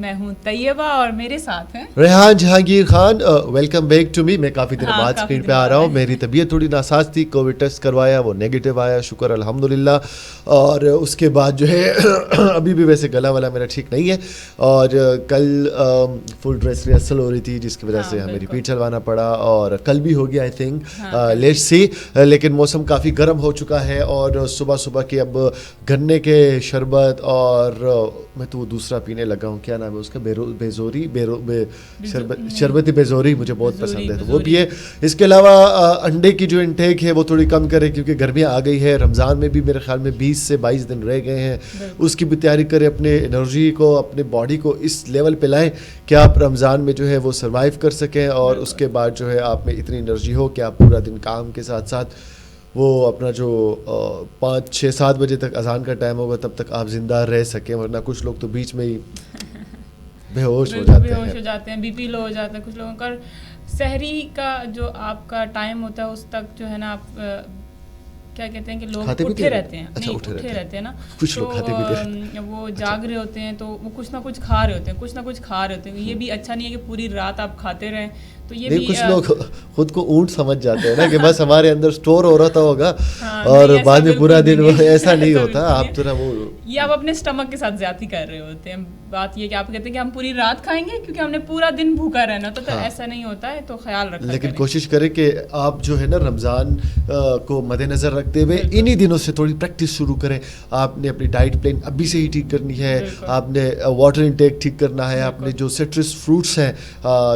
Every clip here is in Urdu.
میں ہوں طیبہ اور میرے ساتھ ہیں Rehan Jahangir Khan. Welcome back to me. میں کافی دن بعد اسکرین پہ آ رہا ہوں. میری طبیعت تھوڑی ناساز تھی, کووڈ ٹیسٹ کروایا, وہ نیگیٹو آیا, شکر الحمدللہ. اور اس کے بعد جو ہے ابھی بھی ویسے گلا والا میرا ٹھیک نہیں ہے, اور کل فل ڈریس ریہرسل ہو رہی تھی جس کی وجہ سے ہمیں ریپیٹ چلوانا پڑا, اور کل بھی ہو گیا آئی تھنک, لیٹس سی. لیکن موسم کافی گرم ہو چکا ہے, اور صبح صبح کے اب گنے کے شربت, اور میں تو وہ دوسرا پینے لگا ہوں, کیا نام ہے اس کا, بیزوری, شربت بیزوری مجھے بہت پسند ہے, تو وہ پیے. اس کے علاوہ انڈے کی جو انٹیک ہے وہ تھوڑی کم کرے, کیونکہ گرمیاں آ گئی ہے. رمضان میں بھی میرے خیال میں 20 سے 22 دن رہ گئے ہیں, اس کی بھی تیاری کرے, اپنے انرجی کو, اپنے باڈی کو اس لیول پہ لائیں کہ آپ رمضان میں جو ہے وہ سروائیو کر سکیں, اور اس کے بعد جو ہے آپ میں اتنی انرجی ہو کہ آپ پورا دن کام کے ساتھ ساتھ وہ اپنا جو 5 6 7 بجے تک اذان کا ٹائم ہوگا تب تک آپ زندہ رہ سکیں, ورنہ کچھ لوگ تو بیچ میں ہی بے ہوش ہو جاتے ہیں, بی پی لو ہو جاتا ہے. کچھ لوگوں کا سحری کا جو آپ کا ٹائم ہوتا ہے اس تک جو ہے نا آپ کیا کہتے ہیں کہ لوگ اٹھے رہتے ہیں, اٹھے رہتے ہیں نا, کچھ لوگ کھاتے پیتے ہیں, وہ جاگ رہے ہوتے ہیں, تو وہ کچھ نہ کچھ کھا رہے ہوتے ہیں. یہ بھی اچھا نہیں ہے کہ پوری رات آپ کھاتے رہیں. تو یہ بھی کچھ لوگ خود کو اونٹ سمجھ جاتے ہیں نا کہ بس ہمارے اندر اسٹور ہو رہا ہوگا, اور بعد میں پورا دن ایسا نہیں ہوتا. آپ ذرا وہ یہ آپ اپنے اسٹمک کے ساتھ زیادتی کر رہے ہوتے ہیں. بات یہ کہ آپ کہتے ہیں کہ ہم پوری رات کھائیں گے کیونکہ ہم نے پورا دن بھوکا رہنا, تو ایسا نہیں ہوتا ہے, تو خیال رکھیں. لیکن کوشش کریں کہ آپ جو ہے نا رمضان کو مد نظر رکھتے ہوئے انہی دنوں سے تھوڑی پریکٹس شروع کریں. آپ نے اپنی ڈائٹ پلان ابھی سے ہی ٹھیک کرنی ہے, آپ نے واٹر انٹیک ٹھیک کرنا ہے, آپ نے جو سٹرس فروٹس ہیں,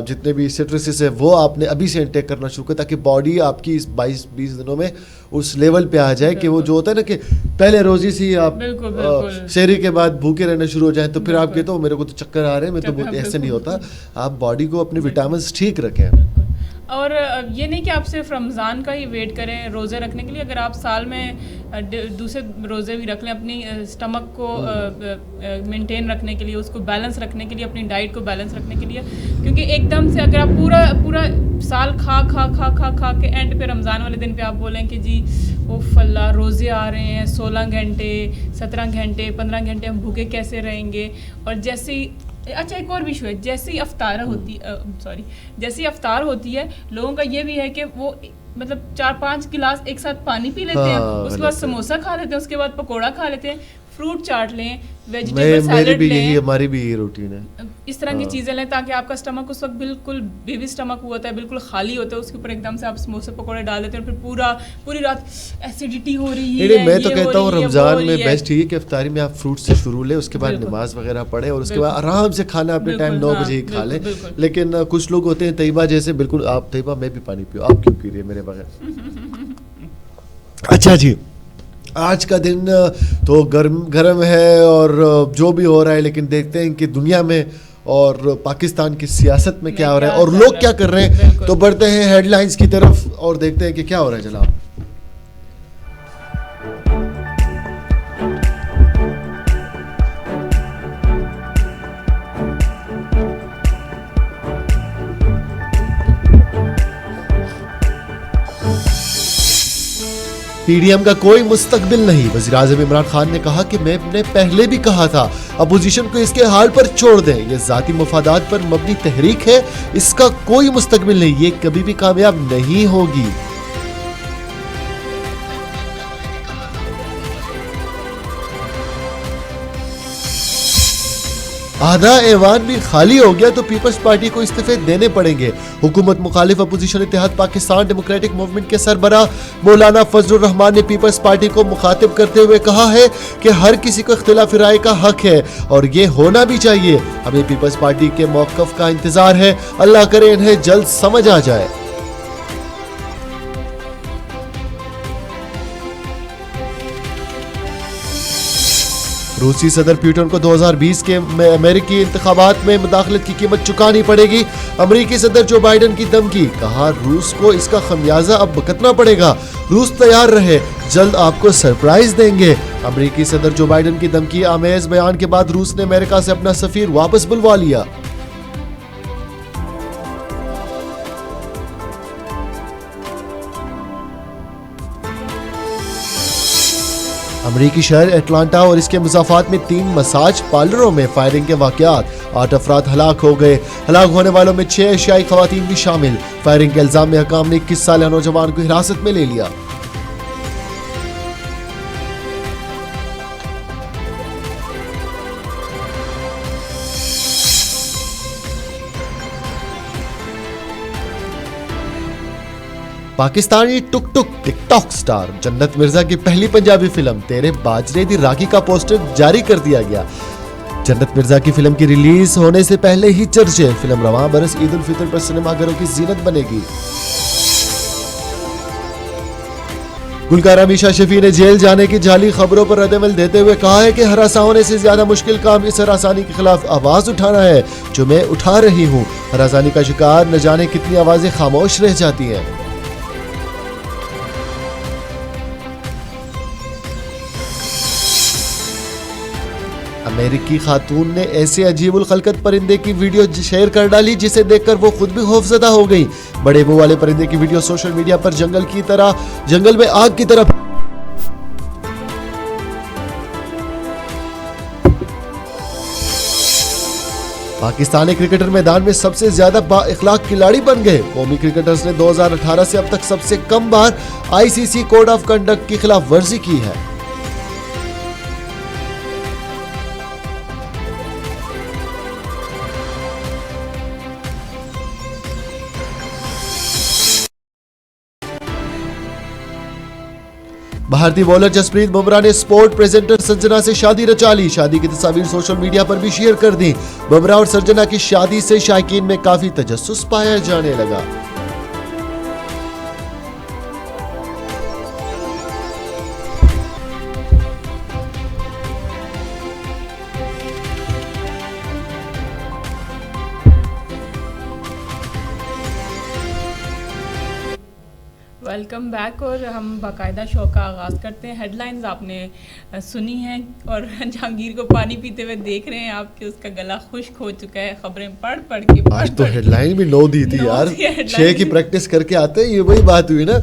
جتنے بھی سٹرسز ہیں وہ آپ نے ابھی سے انٹیک کرنا شروع کریں, تاکہ باڈی آپ کی اس 22-20 دنوں میں اس لیول پہ آ جائے کہ وہ جو ہوتا ہے نا کہ پہلے روزی سے آپ سحری کے بعد بھوکے رہنا شروع ہو جائیں, تو پھر آپ کہتے ہو میرے کو تو چکر آ رہے ہیں, میں تو ایسے نہیں ہوتا. آپ باڈی کو اپنے وٹامنس ٹھیک رکھیں. اور یہ نہیں کہ آپ صرف رمضان کا ہی ویٹ کریں روزے رکھنے کے لیے. اگر آپ سال میں دوسرے روزے بھی رکھ لیں اپنی اسٹمک کو مینٹین رکھنے کے لیے, اس کو بیلنس رکھنے کے لیے, اپنی ڈائٹ کو بیلنس رکھنے کے لیے, کیونکہ ایک دم سے اگر آپ پورا سال کھا کے اینڈ پہ رمضان والے دن پہ آپ بولیں کہ جی اوف اللہ روزے آ رہے ہیں 16 گھنٹے 17 گھنٹے 15 گھنٹے ہم بھوکے کیسے رہیں گے. اور جیسے ہی اچھا ایک اور بھی ایشو ہے, جیسی افطار ہوتی ہے لوگوں کا یہ بھی ہے کہ وہ مطلب 4-5 گلاس ایک ساتھ پانی پی لیتے ہیں, اس کے بعد سموسہ کھا لیتے ہیں, اس کے بعد پکوڑا کھا لیتے ہیں, فروٹ چاٹ لیں, ویجیٹیبل سیلڈ لیں, ہماری بھی یہی روٹین ہے, اس طرح کی چیزیں لیں تاکہ آپ کا اسٹمک اس وقت بالکل بیوی اسٹمک ہوتا ہے, بالکل خالی ہوتا ہے, اس کے اوپر ایک دم سے آپ سموسے پکوڑے ڈال دیتے ہیں, پھر پوری رات ایسیڈیٹی ہو رہی ہے. میں تو کہتا ہوں رمضان میں بیسٹ یہ کہ افطاری میں آپ فروٹ سے شروع لیں, اس کے بعد نماز وغیرہ پڑھیں, اور اس کے بعد آرام سے کھانا اپنے ٹائم 9 بجے ہی کھا لیں. لیکن کچھ لوگ ہوتے ہیں طیبہ جیسے, بالکل آپ طیبہ میں بھی پانی پیو, آپ کیوں پی رہی ہے میرے بغیر. اچھا جی, آج کا دن تو گرم ہے اور جو بھی ہو رہا ہے, لیکن دیکھتے ہیں کہ دنیا میں اور پاکستان کی سیاست میں کیا ہو رہا ہے اور لوگ کیا کر رہے ہیں. تو بڑھتے ہیں ہیڈ لائنز کی طرف اور دیکھتے ہیں کہ کیا ہو رہا ہے جناب. پی ڈی ایم کا کوئی مستقبل نہیں. وزیر اعظم عمران خان نے کہا کہ میں نے پہلے بھی کہا تھا اپوزیشن کو اس کے حال پر چھوڑ دیں, یہ ذاتی مفادات پر مبنی تحریک ہے, اس کا کوئی مستقبل نہیں, یہ کبھی بھی کامیاب نہیں ہوگی. آدھا ایوان بھی خالی ہو گیا تو پیپلز پارٹی کو استعفے دینے پڑیں گے. حکومت مخالف اپوزیشن اتحاد پاکستان ڈیموکریٹک موومنٹ کے سربراہ مولانا فضل الرحمان نے پیپلز پارٹی کو مخاطب کرتے ہوئے کہا ہے کہ ہر کسی کو اختلاف رائے کا حق ہے اور یہ ہونا بھی چاہیے. ہمیں پیپلز پارٹی کے موقف کا انتظار ہے, اللہ کرے انہیں جلد سمجھ آ جائے. روسی صدر پیوٹن کو 2020 کے امریکی انتخابات میں مداخلت کی قیمت چکانی پڑے گی. امریکی صدر جو بائیڈن کی دھمکی, کہا روس کو اس کا خمیازہ اب بھگتنا پڑے گا, روس تیار رہے, جلد آپ کو سرپرائز دیں گے. امریکی صدر جو بائیڈن کی دھمکی آمیز بیان کے بعد روس نے امریکہ سے اپنا سفیر واپس بلوا لیا. امریکی شہر اٹلانٹا اور اس کے مضافات میں 3 مساج پارلروں میں فائرنگ کے واقعات، 8 افراد ہلاک ہو گئے، ہلاک ہونے والوں میں 6 ایشیائی خواتین بھی شامل۔ فائرنگ کے الزام میں حکام نے 21 سالہ نوجوان کو حراست میں لے لیا۔ پاکستانی ٹک ٹاک سٹار جنت مرزا کی پہلی پنجابی فلم تیرے باجرے دی راکھی کا پوسٹر جاری کر دیا گیا۔ جنت مرزا کی فلم کی ریلیز ہونے سے پہلے ہی چرچے، فلم رواں برس عید الفطر پر سنیما گھروں کی زینت بنے گی۔ گلوکارہ میشا شفیع نے جیل جانے کی جعلی خبروں پر رد عمل دیتے ہوئے کہا ہے کہ ہراساں ہونے سے زیادہ مشکل کام اس ہراسانی کے خلاف آواز اٹھانا ہے جو میں اٹھا رہی ہوں۔ ہراسانی کا شکار نہ جانے کتنی آوازیں خاموش رہ جاتی ہیں۔ امریکی خاتون نے ایسے عجیب الخلقت پرندے کی ویڈیو شیئر کر ڈالی جسے دیکھ کر وہ خود بھی خوفزدہ ہو گئی۔ بڑے منہ والے پرندے کی ویڈیو سوشل میڈیا پر جنگل میں آگ کی طرح پاکستانی کرکٹر میدان میں سب سے زیادہ با اخلاق کھلاڑی بن گئے۔ قومی کرکٹرز نے 2018 سے اب تک سب سے کم بار ICC کوڈ آف کنڈکٹ کی خلاف ورزی کی ہے۔ بھارتی بولر جسپریت بمراہ نے سپورٹ پریزنٹر سرجنا سے شادی رچا لی۔ شادی کی تصاویر سوشل میڈیا پر بھی شیئر کر دیں۔ بمراہ اور سرجنا کی شادی سے شائقین میں کافی تجسس پایا جانے لگا۔ ویلکم بیک، اور ہم باقاعدہ شو کا آغاز کرتے ہیں۔ ہیڈ لائنز آپ نے سنی ہیں اور جہانگیر کو پانی پیتے ہوئے دیکھ رہے ہیں آپ کہ اس کا گلا خشک ہو چکا ہے خبریں پڑھ کے۔ آج تو ہیڈ لائن بھی 9 دی تھی یار، 6 کی پریکٹس کر کے آتے یہ وہی بات ہوئی نا۔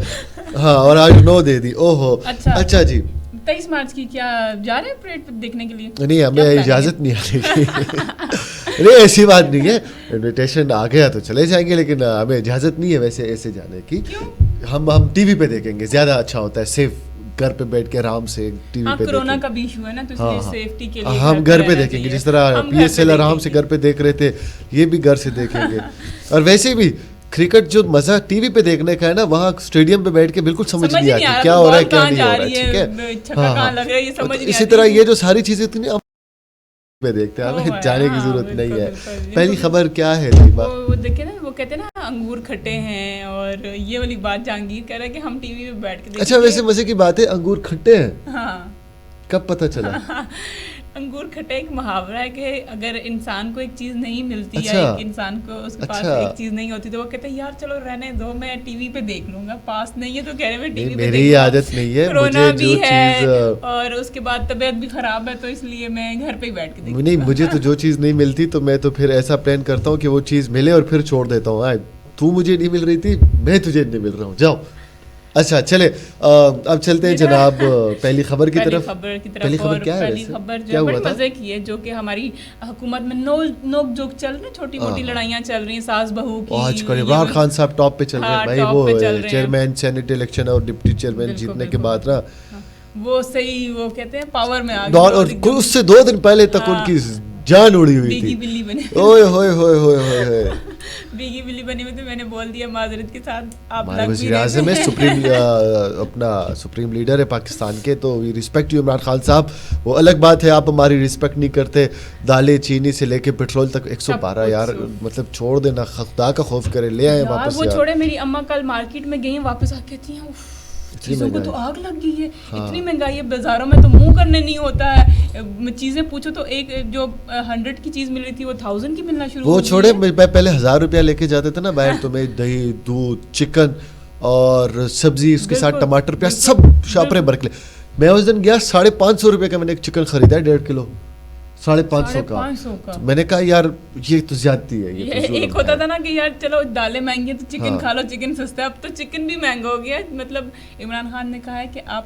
ہاں، اور آج 9 دے دی۔ اوہو اچھا جی، 23 مارچ کی کیا جا رہے ہیں پریڈ دیکھنے کے لیے؟ نہیں، ہمیں اجازت نہیں آنے کی۔ نہیں، ایسی بات نہیں ہے، انویٹیشن آ گیا تو چلے جائیں گے، لیکن ہمیں اجازت نہیں ہے ویسے ایسے جانے کی۔ ہم ٹی وی پہ دیکھیں گے، زیادہ اچھا ہوتا ہے، سیف گھر پہ بیٹھ کے آرام سے ٹی وی پہ۔ کورونا کا بھی ایشو ہے نا، تو اس لیے سیفٹی کے لیے ہم گھر پہ دیکھیں گے، جس طرح PSL آرام سے گھر پہ دیکھ رہے تھے، یہ بھی گھر سے دیکھیں گے۔ اور ویسے بھی کرکٹ جو مزہ ٹی وی پہ دیکھنے کا ہے نا، وہاں اسٹیڈیم پہ بیٹھ کے بالکل سمجھ نہیں آتی کیا ہو رہا ہے کیا نہیں ہو رہا ہے، ٹھیک ہے۔ اسی طرح یہ جو ساری چیزیں تھی نا پہ دیکھتے ہیں، جانے کی ضرورت نہیں ہے۔ پہلی خبر کیا ہے؟ وہ دیکھیں نا، وہ کہتے ہیں نا انگور کھٹے ہیں، اور یہ والی بات جہانگیر کہہ رہا ہے کہ ہم ٹی وی پہ بیٹھ کے دیکھیں۔ اچھا، ویسے مزے کی بات ہے، انگور کھٹے ہیں؟ ہاں، کب پتہ چلا؟ انگور کھٹے ایک محاورہ ہے کہ اگر انسان کو ایک چیز نہیں ملتی ہے، ایک انسان کو اس کے پاس ایک چیز نہیں ہوتی، تو وہ کہتے ہیں یار چلو رہنے دو، میں ٹی وی پہ دیکھ لوں گا، پاس نہیں ہے تو کہہ رہے میں ٹی وی پہ۔ میری عادت نہیں ہے، کورونا بھی ہے اور اس کے بعد طبیعت بھی خراب ہے، تو اس لیے میں گھر پہ ہی بیٹھ کے دیکھتی۔ نہیں، مجھے تو جو چیز نہیں ملتی تو میں تو پھر ایسا پلان کرتا ہوں کہ وہ چیز ملے اور پھر چھوڑ دیتا ہوں۔ تو مجھے نہیں مل رہی تھی، میں تجھے نہیں مل رہا ہوں، جاؤ۔ اچھا چلے، اب چلتے ہیں جناب پہلی خبر کی طرف۔ پہلی خبر کیا ہے؟ پہلی خبر جو بڑے مزے کی ہے، جو کہ ہماری حکومت میں نوک جھوک چل رہی، چھوٹی موٹی لڑائیاں چل رہی ہیں ساس بہو کی۔ آج کل عمران خان صاحب ٹاپ پہ چل رہے ہیں بھائی، وہ چیئرمین سینٹ الیکشن اور ڈپٹی چیئرمین جیتنے کے بعد نا وہ صحیح، وہ کہتے ہیں پاور میں آ گئے، اور اس سے 2 دن پہلے تک ان کی جان اڑی ہوئی تھی۔ بلی بنے اوئے ہوئے ہوئے ہوئے ہوئے بیگی بلی بنی ہوئی، تو میں نے بول دیا معذرت کے ساتھ آپ ہمارے وزیر اعظم ہے، اپنا سپریم لیڈر ہے پاکستان کے، تو we respect you Imran Khan sahab. وہ الگ بات ہے آپ ہماری ریسپیکٹ نہیں کرتے، دالیں چینی سے لے کے پیٹرول تک 112 یار، مطلب چھوڑ دینا، خدا کا خوف کرے، لے آئے واپس۔ وہ چھوڑے، میری اماں کل مارکیٹ میں گئی، واپس آ کے کہتی ہیں چیزوں کو تو آگ لگ گئی ہے، اتنی مہنگائی ہے، بازاروں میں تو منہ کرنے نہیں ہوتا ہے، چیزیں پوچھو تو ایک جو 100 کی چیز مل رہی تھی وہ 1000 کی ملنا شروع ہو گئی۔ وہ چھوڑے، میں پہلے 1000 روپیہ لے کے جاتے تھے نا باہر، تو میں دہی، دودھ، چکن اور سبزی، اس کے ساتھ ٹماٹر، پیاز، سب شاپریں برکلے۔ میں اس دن گیا 550 روپے کا میں نے ایک چکن خریدا ہے، 1.5 کلو، 550 کا۔ میں نے کہا یار یہ تو زیادتی ہے۔ ایک ہوتا تھا نا کہ یار چلو دالیں مہنگی ہیں تو چکن کھا لو، چکن سستا ہے، اب تو چکن بھی مہنگا ہو گیا ہے۔ مطلب عمران خان نے کہا ہے کہ آپ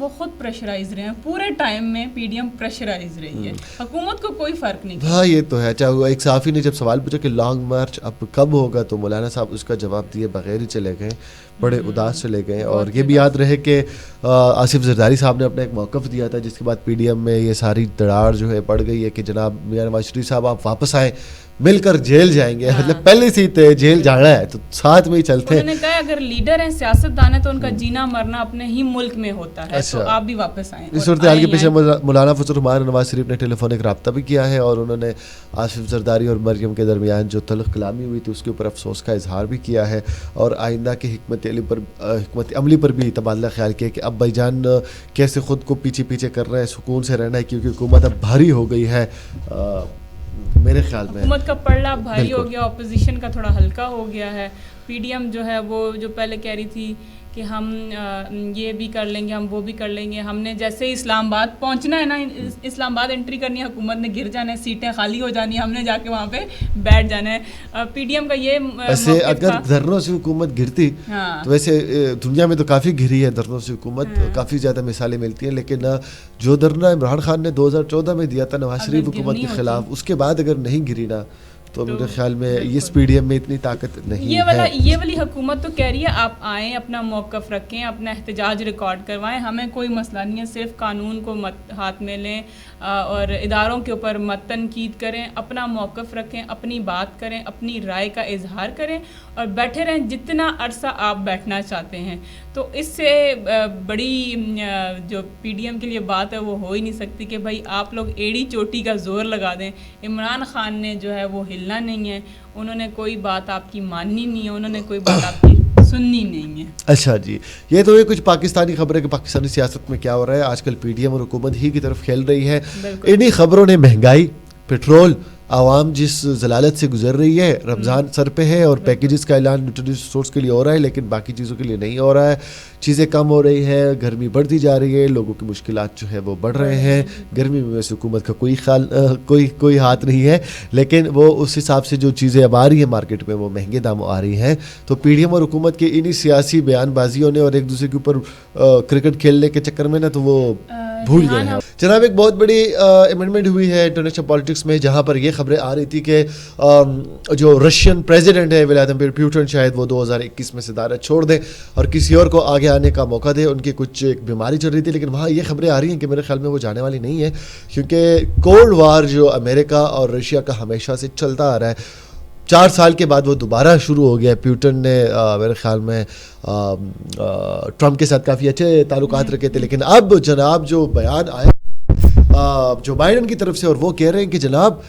وہ خود پریشرائز رہے ہیں, پورے ٹائم میں پی ڈی ایم پریشرائز رہی ہے, حکومت کو کوئی فرق نہیں. ہاں یہ تو ہے. اچھا ایک صحافی نے جب سوال پوچھا کہ لانگ مارچ اب کب ہوگا, تو مولانا صاحب اس کا جواب دیے بغیر ہی چلے گئے, بڑے اداس چلے گئے. اور یہ بھی یاد رہے کہ آصف زرداری صاحب نے اپنا ایک موقف دیا تھا, جس کے بعد پی ڈی ایم میں یہ ساری دراڑ جو ہے پڑ گئی ہے کہ جناب میاں نواز شریف صاحب آپ واپس آئیں, مل کر جیل جائیں گے. مطلب پہلے سے ہی جیل جانا ہے تو ساتھ میں ہی چلتے ہیں. انہوں نے کہا اگر لیڈر ہیں, سیاستدان ہیں, تو ان کا جینا مرنا اپنے ہی ملک میں ہوتا ہے, تو آپ بھی واپس آئیں. اس صورتحال کے پیچھے مولانا فضل الرحمان نواز شریف نے ٹیلی فونک رابطہ بھی کیا ہے, اور انہوں نے آصف زرداری اور مریم کے درمیان جو تلخ کلامی ہوئی تھی اس کے اوپر افسوس کا اظہار بھی کیا ہے, اور آئندہ کی حکمت عملی پر بھی تبادلہ خیال کیا کہ اب بھائی جان کیسے خود کو پیچھے کر رہے ہیں, سکون سے رہنا ہے, کیونکہ حکومت اب بھاری ہو گئی ہے. میرے خیال میں حکومت کا پڑھنا بھاری ہو گیا, اپوزیشن کا تھوڑا ہلکا ہو گیا ہے. پی ڈی ایم جو ہے وہ جو پہلے کہہ رہی تھی کہ ہم یہ بھی کر لیں گے, ہم وہ بھی کر لیں گے, ہم نے جیسے اسلام آباد پہنچنا ہے نا, اسلام آباد انٹری کرنی ہے, حکومت نے گر جانا ہے, سیٹیں خالی ہو جانی, ہم نے جا کے وہاں پہ بیٹھ جانا ہے. پی ڈی ایم کا یہ ویسے اگر دھرنوں سے حکومت گرتی تو ویسے دنیا میں تو کافی گری ہے دھرنوں سے حکومت, کافی زیادہ مثالیں ملتی ہیں, لیکن جو دھرنا عمران خان نے 2014 میں دیا تھا نواز شریف حکومت کے خلاف, اس کے بعد اگر نہیں گری نا تو میرے خیال میں اس پی ڈی ایم میں اتنی طاقت نہیں ہے. یہ والی حکومت تو کہہ رہی ہے آپ آئیں, اپنا موقف رکھیں, اپنا احتجاج ریکارڈ کروائیں, ہمیں کوئی مسئلہ نہیں ہے, صرف قانون کو مت ہاتھ میں لیں اور اداروں کے اوپر مت تنقید کریں, اپنا موقف رکھیں, اپنی بات کریں, اپنی رائے کا اظہار کریں اور بیٹھے رہیں جتنا عرصہ آپ بیٹھنا چاہتے ہیں. تو اس سے بڑی جو پی ڈی ایم کے لیے بات ہے وہ ہو ہی نہیں سکتی کہ بھائی آپ لوگ ایڑی چوٹی کا زور لگا دیں. عمران خان نے جو ہے وہ ہلنا نہیں ہے, انہوں نے کوئی بات آپ کی ماننی نہیں ہے, انہوں نے کوئی بات آپ کی سننی نہیں ہے. اچھا جی, یہ تو یہ کچھ پاکستانی خبریں کہ پاکستانی سیاست میں کیا ہو رہا ہے آج کل. پی ڈی ایم اور حکومت ہی کی طرف کھیل رہی ہے. انہی خبروں نے مہنگائی, پیٹرول, عوام جس ضلالت سے گزر رہی ہے, رمضان سر پہ ہے اور پیکیجز کا اعلان نیوٹریشن سٹورز کے لیے ہو رہا ہے, لیکن باقی چیزوں کے لیے نہیں ہو رہا ہے. چیزیں کم ہو رہی ہے, گرمی بڑھتی جا رہی ہے, لوگوں کی مشکلات جو ہے وہ بڑھ رہے ہیں. گرمی میں ویسے حکومت کا کوئی ہاتھ نہیں ہے, لیکن وہ اس حساب سے جو چیزیں اب آ رہی ہیں مارکیٹ میں وہ مہنگے داموں آ رہی ہیں. تو پی ڈی ایم اور حکومت کے انہی سیاسی بیان بازیوں نے اور ایک دوسرے کے اوپر کرکٹ کھیلنے کے چکر میں نا تو وہ بھول گئے ہیں. جناب ایک بہت بڑی امینڈمنٹ ہوئی ہے انٹرنیشنل پالیٹکس میں, جہاں پر یہ خبریں آ رہی تھی کہ جو رشین پریزیڈنٹ ہے ولادیمیر پیوٹن, شاید وہ 2021 میں صدارت چھوڑ دیں اور کسی اور کو آگے آنے کا موقع دے. ان کی کچھ ایک بیماری چل رہی تھی, لیکن وہاں یہ خبریں آ رہی ہیں کہ میرے خیال میں وہ جانے والی نہیں ہے, کیونکہ کولڈ وار جو امریکہ اور رشیا کا ہمیشہ سے چلتا آ رہا ہے 4 سال کے بعد وہ دوبارہ شروع ہو گیا. پیوٹن نے میرے خیال میں ٹرمپ کے ساتھ کافی اچھے تعلقات رکھے تھے, لیکن اب جناب جو بیان آیا جو بائیڈن کی طرف سے, اور وہ کہہ رہے ہیں کہ جناب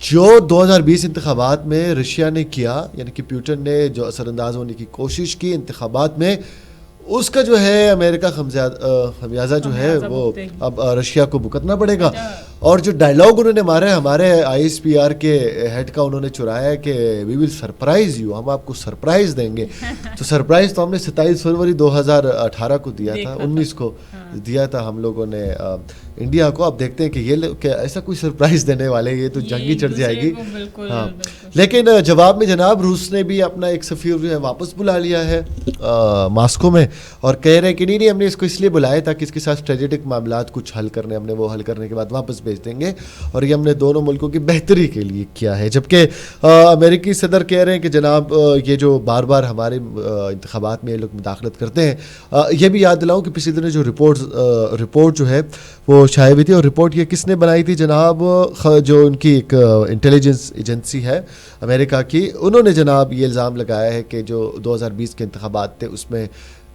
جو 2020 انتخابات میں رشیا نے کیا, یعنی کہ پیوٹن نے جو اثر انداز ہونے کی کوشش کی انتخابات میں, اس کا جو ہے امریکہ خمیازہ جو ہے وہ اب رشیا کو بھگتنا پڑے گا. اور جو ڈائلاگ انہوں نے مارا ہے ہمارے آئی ایس پی آر کے ہیڈ کا, انہوں نے چرایا ہے کہ وی ول سرپرائز یو, ہم آپ کو سرپرائز دیں گے. تو سرپرائز تو ہم نے 27 فروری 2018 کو دیا تھا, 19 کو دیا تھا ہم لوگوں نے انڈیا کو. اب دیکھتے ہیں کہ یہ ایسا کوئی سرپرائز دینے والے, یہ تو جنگ ہی چڑھ جائے گی. ہاں, لیکن جواب میں جناب روس نے بھی اپنا ایک سفیر جو ہے واپس بلا لیا ہے ماسکو میں, اور کہہ رہے ہیں کہ نہیں ہم نے اس کو اس لیے بلایا تھا کہ اس کے ساتھ اسٹریٹجک معاملات کچھ حل کرنے, ہم نے وہ حل کرنے کے بعد واپس بھیج دیں گے, اور یہ ہم نے دونوں ملکوں کی بہتری کے لیے کیا ہے. جبکہ امریکی صدر کہہ رہے ہیں کہ جناب یہ جو بار بار ہمارے انتخابات میں یہ لوگ مداخلت کرتے ہیں, یہ بھی یاد دلاؤں کہ پچھلے دنوں جو رپورٹ جو ہے وہ شائع ہوئی تھی, اور رپورٹ یہ کس نے بنائی تھی جناب, جو ان کی ایک انٹیلیجنس ایجنسی ہے امریکہ کی, انہوں نے جناب یہ الزام لگایا ہے کہ جو 2020 کے انتخابات تھے اس میں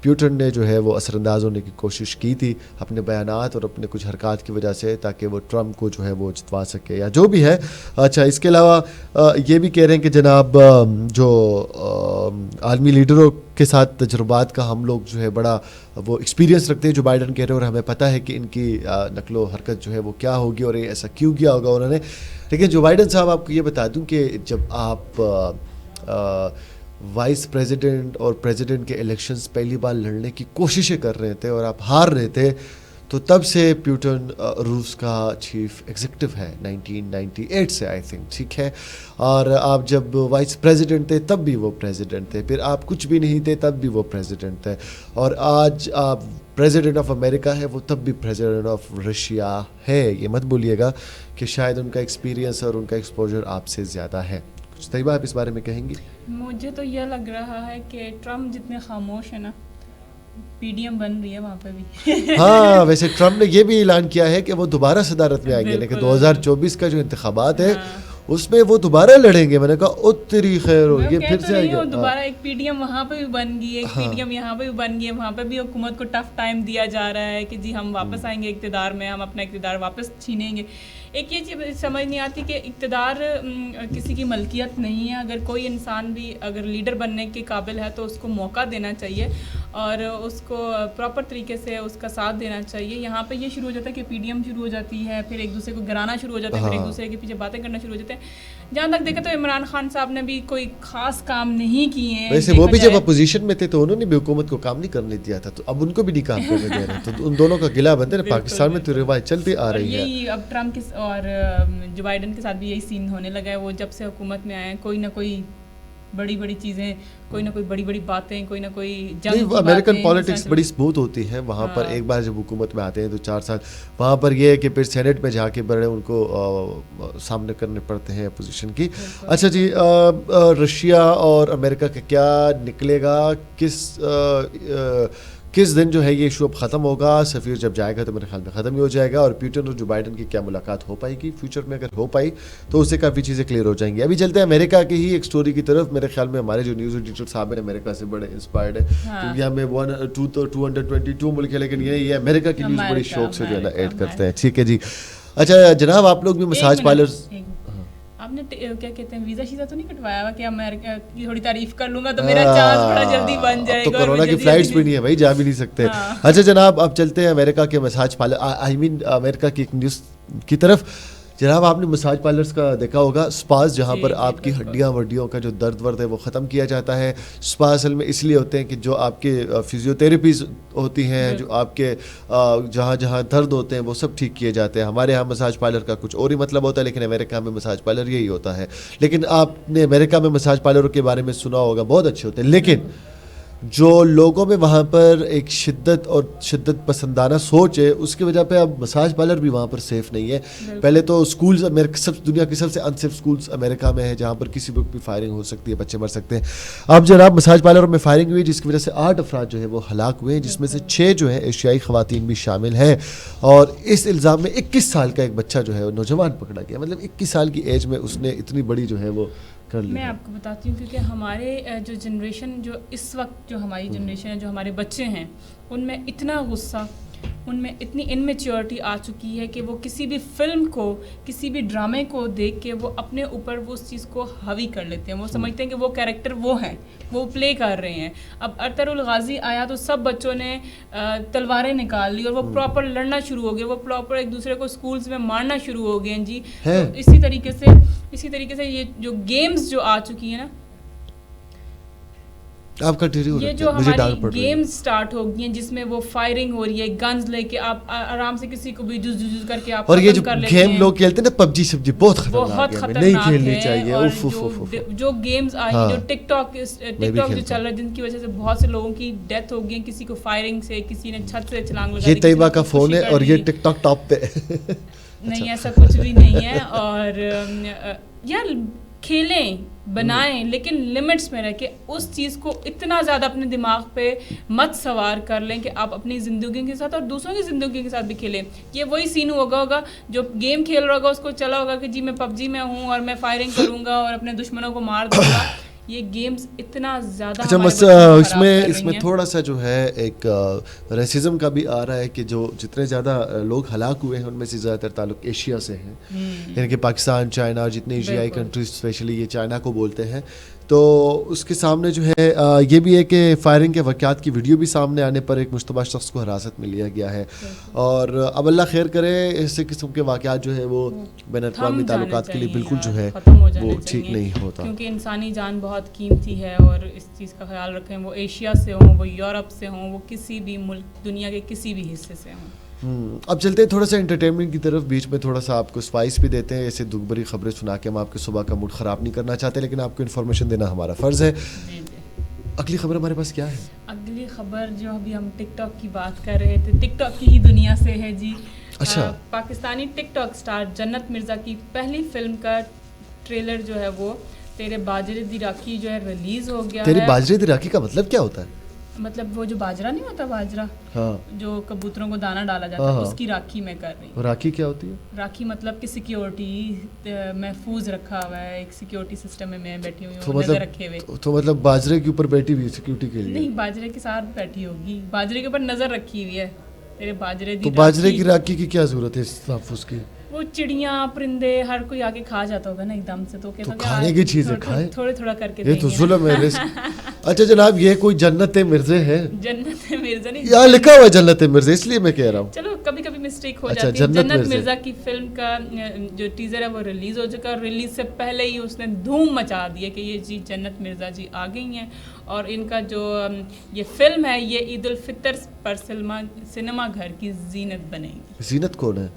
پیوٹن نے جو ہے وہ اثر انداز ہونے کی کوشش کی تھی اپنے بیانات اور اپنے کچھ حرکات کی وجہ سے, تاکہ وہ ٹرمپ کو جو ہے وہ جتوا سکے یا جو بھی ہے. اچھا, اس کے علاوہ یہ بھی کہہ رہے ہیں کہ جناب جو عالمی لیڈروں کے ساتھ تجربات کا ہم لوگ جو ہے بڑا وہ ایکسپیرینس رکھتے ہیں جو بائیڈن کہہ رہے ہیں, اور ہمیں پتہ ہے کہ ان کی نقل و حرکت جو ہے وہ کیا ہوگی اور یہ ایسا کیوں کیا ہوگا انہوں نے. لیکن جو بائیڈن صاحب, آپ کو یہ بتا دوں کہ جب آپ وائس پریزیڈنٹ اور پریزیڈنٹ کے الیکشنز پہلی بار لڑنے کی کوششیں کر رہے تھے اور آپ ہار رہے تھے, تو تب سے پیوٹن روس کا چیف ایگزیکٹو ہے 1998 سے آئی تھنک, ٹھیک ہے. اور آپ جب وائس پریزیڈنٹ تھے تب بھی وہ پریزیڈنٹ تھے, پھر آپ کچھ بھی نہیں تھے تب بھی وہ پریزیڈنٹ تھے, اور آج آپ پریزیڈنٹ آف امریکہ ہے, وہ تب بھی پریزیڈنٹ آف رشیا ہے. یہ مت بولیے گا کہ شاید ان کا ایکسپیرینس اور ان کا ایکسپوجر آپ سے زیادہ ہے. کچھ طیبہ آپ اس بارے میں کہیں گی؟ مجھے تو یہ لگ رہا ہے کہ ٹرمپ جتنے خاموش ہیں نا, پی ڈی ایم بن رہی ہے وہاں پہ بھی. ہاں, ویسے ٹرمپ نے یہ بھی اعلان کیا ہے کہ وہ دوبارہ صدارت میں آئیں گے, لیکن 2024 کا جو انتخابات ہے اس میں وہ دوبارہ لڑیں گے. میں نے کہا اتری خیر ہوگی, پھر سے آئیں گے. دوبارہ ایک پی ڈی ایم وہاں پہ بھی بن گئی, ایک پی ڈی ایم یہاں پہ بھی بن گئی. وہاں پہ بھی حکومت کو ٹف ٹائم دیا جا رہا ہے کہ جی ہم واپس آئیں گے اقتدار میں, ہم اپنا اقتدار واپس چھینیں گے. ایک یہ چیز سمجھ نہیں آتی کہ اقتدار کسی کی ملکیت نہیں ہے. اگر کوئی انسان بھی اگر لیڈر بننے کے قابل ہے تو اس کو موقع دینا چاہیے اور اس کو پراپر طریقے سے اس کا ساتھ دینا چاہیے. یہاں پہ یہ شروع ہو جاتا ہے کہ پی ڈی ایم شروع ہو جاتی ہے, پھر ایک دوسرے کو گرانا شروع ہو جاتا ہے, پھر ایک دوسرے کے پیچھے باتیں کرنا شروع ہو جاتے ہیں. جہاں تک دیکھا تو عمران خان صاحب نے بھی کوئی خاص کام نہیں کیے ہیں. ویسے وہ بھی جب اپوزیشن میں تھے تو انہوں نے بھی حکومت کو کام نہیں کرنے دیا تھا, تو اب ان کو بھی نہیں کام کرنے دے رہے. تو ان دونوں کا گلا بند ہے. پاکستان میں تو روایت چلتی آ رہی ہے. یہی اب ٹرمپ کے اور جو بائیڈن کے ساتھ بھی یہی سین ہونے لگا ہے. وہ جب سے حکومت میں آئے ہیں کوئی نہ کوئی بڑی بڑی چیزیں, کوئی نہ کوئی بڑی بڑی باتیں, کوئی نہ کوئی جنگ. امریکن پالیٹکس بڑی اسموتھ ہوتی ہے وہاں پر. ایک بار جب حکومت میں آتے ہیں تو 4 سال وہاں پر یہ ہے کہ پھر سینٹ میں جا کے بڑے ان کو سامنے کرنے پڑتے ہیں اپوزیشن کی. اچھا جی, رشیا اور امریکہ کا کیا نکلے گا, کس دن جو ہے یہ ایشو اب ختم ہوگا؟ سفیر جب جائے گا تو میرے خیال میں ختم ہی ہو جائے گا. اور پیوٹن اور جو بائیڈن کی کیا ملاقات ہو پائے گی فیوچر میں؟ اگر ہو پائی تو اس سے کافی چیزیں کلیئر ہو جائیں گی. ابھی چلتے ہیں امریکہ کی ہی ایک سٹوری کی طرف. میرے خیال میں ہمارے جو نیوز ایڈیٹر صاحب ہیں امریکہ سے بڑے انسپائرڈ ہیں, کیونکہ ہمیں 222 ملک ہے, لیکن یہ امریکہ کی نیوز بڑی شوق سے جو ہے نا ایڈ کرتے ہیں. ٹھیک ہے جی. اچھا جناب, آپ لوگ بھی مساج پارلرز, آپ نے کیا کہتے ہیں ویزا شیزا تو نہیں کٹوایا ہوا کہ امریکہ کی تھوڑی تعریف کر لوں گا تو میرا چانس بڑا جلدی بن جائے گا؟ تو کورونا کی فلائٹس بھی نہیں ہے بھائی, جا بھی نہیں سکتے. اچھا جناب, اب چلتے ہیں امریکہ کے مساج پارلر, آئی مین امریکہ کی ایک نیوز کی طرف. جناب آپ نے مساج پارلرز کا دیکھا ہوگا, سپاز جہاں پر آپ کی ہڈیاں وڈیوں کا جو درد ورد ہے وہ ختم کیا جاتا ہے. سپا اصل میں اس لیے ہوتے ہیں کہ جو آپ کے فزیوتھیراپیز ہوتی ہیں, جو آپ کے جہاں جہاں درد ہوتے ہیں وہ سب ٹھیک کیے جاتے ہیں. ہمارے یہاں مساج پارلر کا کچھ اور ہی مطلب ہوتا ہے, لیکن امریکہ میں مساج پارلر یہی ہوتا ہے. لیکن آپ نے امریکہ میں مساج پارلروں کے بارے میں سنا ہوگا, بہت اچھے ہوتے ہیں, لیکن جو لوگوں میں وہاں پر ایک شدت اور شدت پسندانہ سوچ ہے, اس کی وجہ پہ اب مساج پارلر بھی وہاں پر سیف نہیں ہے. پہلے تو اسکولز دنیا کی سب سے انسیف اسکولز امریکہ میں ہے, جہاں پر کسی وقت بھی فائرنگ ہو سکتی ہے, بچے مر سکتے ہیں. اب جناب مساج پارلروں میں فائرنگ ہوئی جس کی وجہ سے 8 افراد جو ہے وہ ہلاک ہوئے ہیں, جس میں سے 6 جو ہیں ایشیائی خواتین بھی شامل ہیں. اور اس الزام میں 21 سال کا ایک بچہ جو ہے نوجوان پکڑا گیا. مطلب 21 سال کی ایج میں اس نے اتنی بڑی جو ہے وہ کر لی. میں آپ کو بتاتی ہوں, کیونکہ ہمارے جو جنریشن, جو اس وقت جو ہماری جنریشن ہے, جو ہمارے بچے ہیں, ان میں اتنا غصہ, ان میں اتنی انمیچیورٹی آ چکی ہے کہ وہ کسی بھی فلم کو, کسی بھی ڈرامے کو دیکھ کے وہ اپنے اوپر وہ اس چیز کو حاوی کر لیتے ہیں. وہ سمجھتے ہیں کہ وہ کیریکٹر وہ ہیں, وہ پلے کر رہے ہیں. اب ارطغرل الغازی آیا تو سب بچوں نے تلواریں نکال لی اور وہ پراپر لڑنا شروع ہو گئے, وہ پراپر ایک دوسرے کو اسکولز میں مارنا شروع ہو گئے ہیں جی. تو اسی طریقے سے یہ جو گیمز جو آ چکی ہیں نا, آپ کا یہ جو ہماری گیمز سٹارٹ ہو گئی ہیں جس میں وہ فائرنگ ہو رہی ہے, گنز لے کے آپ آرام سے کسی کو بھی جز کر کے آپ, اور یہ جو گیم لوگ کھیلتے ہیں نا پب جی سب جی, بہت خطرناک ہے, نہیں کھیلنی چاہیے. جو گیمز آئی, جو ٹک ٹاک جو چل رہا ہے, جن کی وجہ سے بہت سے لوگوں کی ڈیتھ ہو گئی, کسی کو فائرنگ سے, کسی نے چھت سے چھلانگ لگا دی. یہ طیبہ کا فون ہے اور یہ ٹک ٹاک ٹاپ پہ. نہیں, ایسا کچھ بھی نہیں ہے. اور یار کھیلیں, بنائیں, لیکن لمٹس میں رہ کے. اس چیز کو اتنا زیادہ اپنے دماغ پہ مت سوار کر لیں کہ آپ اپنی زندگی کے ساتھ اور دوسروں کی زندگی کے ساتھ بھی کھیلیں. یہ وہی سین ہوگا جو گیم کھیل رہا ہوگا, اس کو چلا ہوگا کہ جی میں پب جی میں ہوں اور میں فائرنگ کروں گا اور اپنے دشمنوں کو مار دوں گا. یہ گیمز اتنا زیادہ اس میں تھوڑا سا جو ہے ایک ریسزم کا بھی آ رہا ہے کہ جو جتنے زیادہ لوگ ہلاک ہوئے ہیں ان میں سے زیادہ تر تعلق ایشیا سے ہیں, یعنی کہ پاکستان, چائنا, اور جتنے ایشیائی کنٹریز اسپیشلی یہ چائنا کو بولتے ہیں. تو اس کے سامنے جو ہے یہ بھی ہے کہ فائرنگ کے واقعات کی ویڈیو بھی سامنے آنے پر ایک مشتبہ شخص کو حراست میں لیا گیا ہے. اور اب اللہ خیر کرے, اس قسم کے واقعات جو ہے وہ بین الاقوامی تعلقات کے لیے بالکل جو ہے وہ ٹھیک نہیں ہوتا, کیونکہ انسانی جان بہت قیمتی ہے. اور اس چیز کا خیال رکھیں, وہ ایشیا سے ہوں, وہ یورپ سے ہوں, وہ کسی بھی ملک دنیا کے کسی بھی حصے سے ہوں. اب چلتے ہیں تھوڑا سا انٹرٹینمنٹ کی طرف. بیچ میں تھوڑا سا آپ کو اسپائس بھی دیتے ہیں, ایسے دکھ بھری خبریں سنا کے ہم آپ کے صبح کا موڈ خراب نہیں کرنا چاہتے, لیکن آپ کو انفارمیشن دینا ہمارا فرض ہے. اگلی خبر ہمارے پاس کیا ہے؟ اگلی خبر جو ابھی ہم ٹک ٹاک کی بات کر رہے تھے, ٹک ٹاک کی ہی دنیا سے ہے جی. اچھا. پاکستانی ٹک ٹاک اسٹار جنت مرزا کی پہلی فلم کا ٹریلر جو ہے وہ تیرے باجرے دی راکھی جو ہے ریلیز ہو گیا ہے. تیرے باجرے دی راکھی کا مطلب کیا ہوتا ہے؟ مطلب وہ جو باجرہ نہیں ہوتا, باجرہ جو کبوتروں کو دانا ڈالا جاتا ہے, اس کی راکھی میں کر رہی ہوں. راکھی کیا ہوتی ہے؟ راکھی مطلب کہ سیکیورٹی محفوظ رکھا ہوا ہے, ایک سیکیورٹی سسٹم میں بیٹھی ہوئی ہوں, نظر رکھے ہوئے. تو مطلب باجرے کے اوپر بیٹھی ہوئی سیکیورٹی کے لیے؟ نہیں, باجرے کے ساتھ بیٹھی ہوگی, باجرے کے اوپر نظر رکھی ہوئی ہے. تیرے باجرے دی تو باجرے کی راکھی کی کیا ضرورت ہے اس تحفظ کی؟ وہ چڑیاں پرندے ہر کوئی آ کے کھا جاتا ہوگا نا ایک دم سے, تو کہتا کھانے کی چیزیں کھائے, تھوڑے تھوڑا کر کے. یہ تو ظلم ہے. اچھا جناب, یہ کوئی جنت مرزے ہے؟ جنت مرزا نہیں, یہاں لکھا ہوا ہے جنت مرزے, اس لیے میں کہہ رہا ہوں. چلو کبھی کبھی مسٹیک ہو جاتی ہے. جنت مرزا کی فلم کا جو ٹیزر ہے وہ ریلیز ہو چکا, اور ریلیز سے پہلے ہی اس نے دھوم مچا دی ہے کہ یہ جی جنت مرزا جی آ گئی ہیں, اور ان کا جو یہ فلم ہے یہ عید الفطر پر سنیما گھر کی زینت بنے گی. زینت کون ہے؟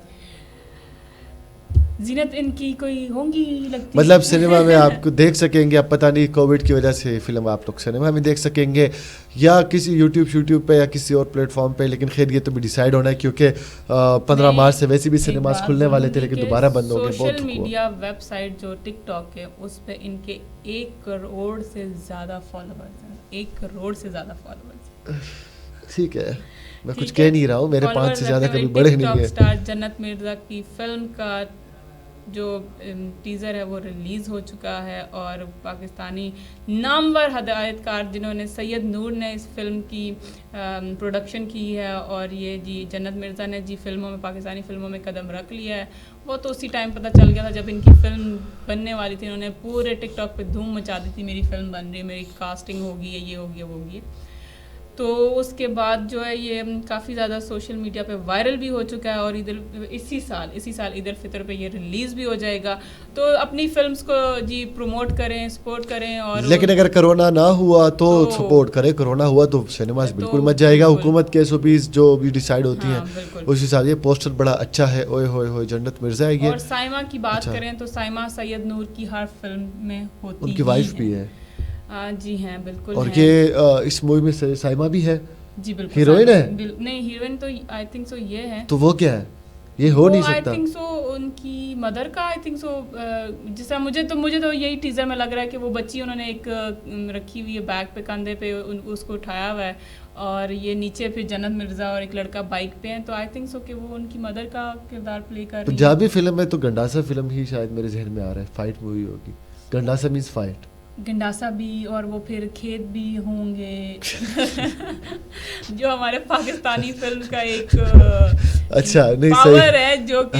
زینت ان کی کوئی ہوں گی لگتی, مطلب سنیما میں آپ کو دیکھ سکیں گے. اب پتہ نہیں کووڈ کی وجہ سے فلم آپ لوگ سنیما میں دیکھ سکیں گے یا کسی یوٹیوب پہ یا کسی اور پلیٹ فارم پہ, لیکن خیر یہ تو بھی ڈیسائیڈ ہونا ہے, کیونکہ 15 مارچ سے ویسے بھی سنیماز کھلنے والے تھے لیکن دوبارہ بند ہو گئے. سوشل میڈیا ویب سائٹ جو ٹک ٹاک ہے اس پہ ان کے 1 کروڑ سے زیادہ فالوورز ہیں. 1 کروڑ سے زیادہ فالوورز. ٹھیک ہے, میں کچھ کہہ نہیں رہا ہوں, میرے 5 سے زیادہ کبھی بڑے نہیں ہیں. اسٹار جنت مرزا کی فلم کا جو ٹیزر ہے وہ ریلیز ہو چکا ہے, اور پاکستانی نامور ہدایت کار جنہوں نے سید نور نے اس فلم کی پروڈکشن کی ہے, اور یہ جی جنت مرزا نے جی فلموں میں, پاکستانی فلموں میں قدم رکھ لیا ہے. وہ تو اسی ٹائم پتہ چل گیا تھا جب ان کی فلم بننے والی تھی, انہوں نے پورے ٹک ٹاک پہ دھوم مچا دی تھی, میری فلم بن رہی ہے, میری کاسٹنگ ہوگی ہے, یہ ہوگی وہ ہوگی. تو اس کے بعد جو ہے یہ کافی زیادہ سوشل میڈیا پہ وائرل بھی ہو چکا ہے, اور اسی سال عید الفطر پہ یہ ریلیز بھی ہو جائے گا. تو اپنی فلمز کو جی پروموٹ کریں, سپورٹ کریں. اور لیکن اگر کرونا نہ ہوا تو سپورٹ کریں, کرونا ہوا تو سنیماز بالکل مت جائے گا. حکومت کے SOPs جو بھی ڈیسائیڈ ہوتی ہیں اسی حساب. یہ پوسٹر بڑا اچھا ہے, اوئے ہوئے ہوئے جنت مرزا ہے یہ. اور سائمہ کی بات کریں تو سائمہ سید نور کی ہر فلم میں ہوتی ہے, ان کی وائف بھی ہے. جی ہیں بالکل. اور یہ اس مووی میں سائمہ بھی ہے جی بالکل. ہیروئن ہے؟ نہیں, ہیروئن تو آئی تھنک سو یہ ہے. تو وہ کیا ہے؟ یہ ہو نہیں سکتا. آئی تھنک سو ان کی مدر کا, آئی تھنک سو جیسا مجھے تو یہی ٹیزر میں لگ رہا ہے کہ وہ بچی انہوں نے ایک رکھی ہوئی ہے بیک پہ, کندھے پہ اس کو اٹھایا ہوا ہے, اور یہ نیچے پھر جنت مرزا اور ایک لڑکا بائک پہ ہیں. تو آئی تھنک سو کہ وہ ان کی مدر کا کردار پلے کر رہی ہے. پنجابی فلم ہے تو گنڈاسا فلم ہی شاید میرے ذہن میں آ رہا ہے, فائٹ مووی ہوگی. گنڈاسا مینس فائٹ, گنڈاسا بھی, اور وہ پھر کھیت بھی ہوں گے جو ہمارے پاکستانی فلم کا ایک اچھا نہیں پاور ہے, جو کہ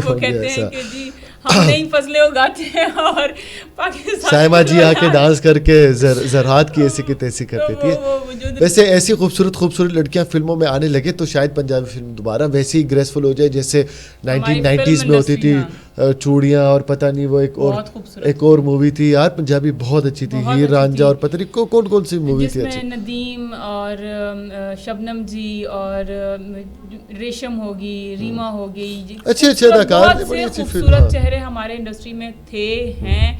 وہ کہتے ہیں کہ جی ہم نئی فصلیں اگاتے ہیں, اور پاکستان سائمہ جی آ کے ڈانس کر کے زراعت کی ایسی کی تیسی کر دیتی ہے. ویسے ایسی خوبصورت لڑکیاں فلموں میں آنے لگے تو شاید پنجابی فلم دوبارہ ویسی ہی گریسفل ہو جائے جیسے 1990s میں ہوتی تھی, چوڑیاں اور پتہ نہیں وہ ایک اور مووی تھی یار پنجابی بہت اچھی تھی, ہیر رانجھا, اور پتہ نہیں کون سی مووی تھی اچھی, ندیم اور شبنم جی اور ریشم ہوگی, ریما ہوگی, اچھے اداکار, بڑی اچھی خوبصورت چہرے ہمارے انڈسٹری میں ہیں.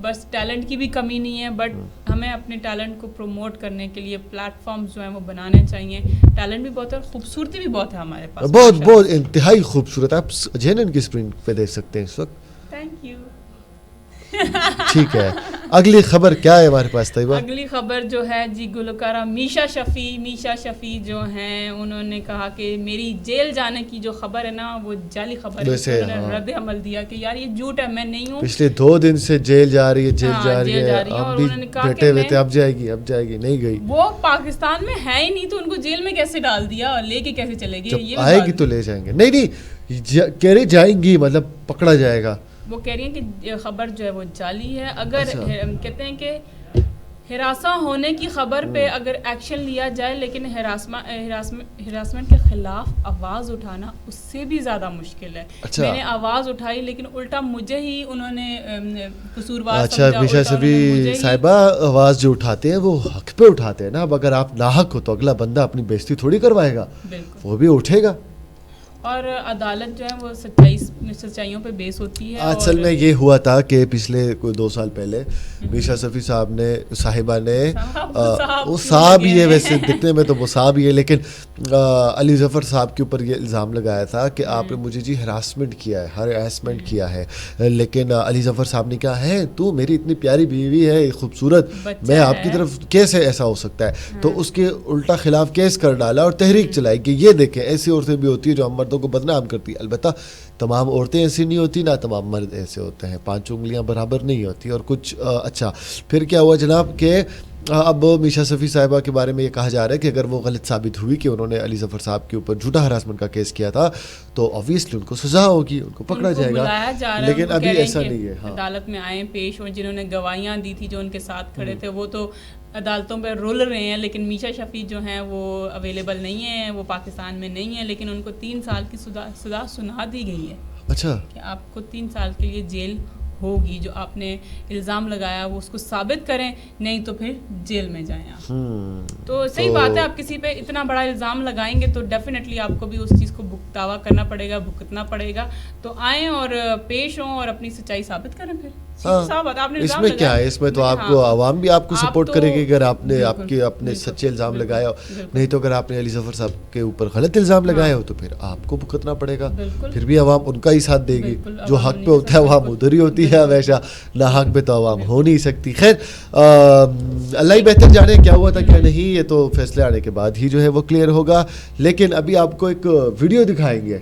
بس ٹیلنٹ کی بھی کمی نہیں ہے, بٹ ہمیں اپنے ٹیلنٹ کو پروموٹ کرنے کے لیے پلیٹ فارمز جو ہیں وہ بنانے چاہیے. ٹیلنٹ بھی بہت ہے, خوبصورتی بھی بہت ہے ہمارے پاس, بہت انتہائی خوبصورت. آپ جینن کی اسکرین پہ دیکھ سکتے ہیں اس وقت. Thank you. ٹھیک ہے, اگلی خبر کیا ہے ہمارے پاس طیبہ؟ اگلی خبر جو ہے جی گلوکارہ میشا شفیع جو ہیں, انہوں نے کہا کہ میری جیل جانے کی جو خبر ہے نا وہ جعلی خبر ہے. انہوں نے رد عمل دیا کہ یار یہ جھوٹ ہے, میں نہیں ہوں. پچھلے 2 دن سے جیل جا رہی ہے, اب بھی بیٹھے ہوئے تھے, اب جائے گی, نہیں گئی. وہ پاکستان میں ہے ہی نہیں تو ان کو جیل میں کیسے ڈال دیا, اور لے کے کیسے چلے گی؟ جب آئے گی تو لے جائیں گے. نہیں کہہ رہی جائیں گی, مطلب پکڑا جائے گا. وہ کہہ رہی ہیں کہ خبر جو ہے وہ جعلی ہے. اگر کہتے ہیں کہ ہراساں ہونے کی خبر پہ اگر ایکشن لیا جائے لیکن ہراسمنٹ کے خلاف آواز اٹھانا اس سے بھی زیادہ مشکل ہے. میں نے آواز اٹھائی لیکن الٹا مجھے ہی انہوں نے قصوروار سمجھا. اچھا میشا شفیع صاحبہ آواز جو اٹھاتے ہیں وہ حق پہ اٹھاتے ہیں نا. اب اگر آپ ناحق ہو تو اگلا بندہ اپنی بےزتی تھوڑی کروائے گا, وہ بھی اٹھے گا. اور عدالت جو ہے وہ سچائیوں پہ بیس ہوتی ہے. اصل میں یہ ہوا تھا کہ پچھلے کوئی 2 سال پہلے میشا شفیع صاحبہ نے وہ صاحب ہی ہے ویسے دکھنے میں تو وہ صاحب ہی ہے, لیکن علی ظفر صاحب کے اوپر یہ الزام لگایا تھا کہ آپ نے مجھے جی ہراسمنٹ کیا ہے. لیکن علی ظفر صاحب نے کہا ہے تو میری اتنی پیاری بیوی ہے خوبصورت, میں آپ کی طرف کیسے ایسا ہو سکتا ہے. تو اس کے الٹا خلاف کیس کر ڈالا اور تحریک چلائی کہ یہ دیکھیں ایسی عورتیں بھی ہوتی ہیں جو ہم مردوں کو بدنام کرتی ہے. البتہ تمام عورتیں ایسی نہیں ہوتی, نہ تمام مرد ایسے ہوتے ہیں, 5 انگلیاں برابر نہیں ہوتی. اور کچھ اچھا پھر کیا ہوا جناب کہ اب میشا شفیع صاحبہ کے بارے میں یہ کہا جا رہا ہے کہ اگر وہ غلط ثابت ہوئی کہ انہوں نے علی ظفر صاحب کے اوپر جھوٹا ہراسمنٹ کا کیس کیا تھا تو obviously ان کو سزا ہوگی, ان کو پکڑا جائے گا. لیکن ابھی ایسا نہیں ہے. عدالت میں آئے پیش ہوں, جنہوں نے گواہیاں دی تھی جو ان کے ساتھ کھڑے تھے وہ تو عدالتوں پہ رول رہے ہیں, لیکن میشا شفیع جو ہیں وہ اویلیبل نہیں ہیں, وہ پاکستان میں نہیں ہیں, لیکن ان کو 3 سال کی سزا سنا دی گئی ہے. اچھا کہ آپ کو 3 سال کے لیے جیل ہوگی, جو آپ نے الزام لگایا وہ اس کو ثابت کریں, نہیں تو پھر جیل میں جائیں آپ. تو صحیح بات ہے, آپ کسی پہ اتنا بڑا الزام لگائیں گے تو ڈیفینیٹلی آپ کو بھی اس چیز کو دعویٰ کرنا پڑے گا, بھگتنا پڑے گا. تو آئیں اور پیش ہوں اور اپنی سچائی ثابت کریں. پھر اس میں کیا ہے, اس میں تو آپ کو عوام بھی آپ کو سپورٹ کرے گی اگر آپ نے اپنے سچے الزام لگائے ہو. نہیں تو اگر آپ نے علی ظفر صاحب کے اوپر غلط الزام لگائے ہو تو پھر آپ کو بھگتنا پڑے گا. پھر بھی عوام ان کا ہی ساتھ دے گی, جو حق پہ ہوتا ہے عوام ادھر ہی ہوتی ہے ہمیشہ, نہ حق پہ تو عوام ہو نہیں سکتی. خیر اللہ ہی بہتر جانے کیا ہوا تھا کیا نہیں, یہ تو فیصلے آنے کے بعد ہی جو ہے وہ کلیئر ہوگا. لیکن ابھی آپ کو ایک ویڈیو دکھائیں گے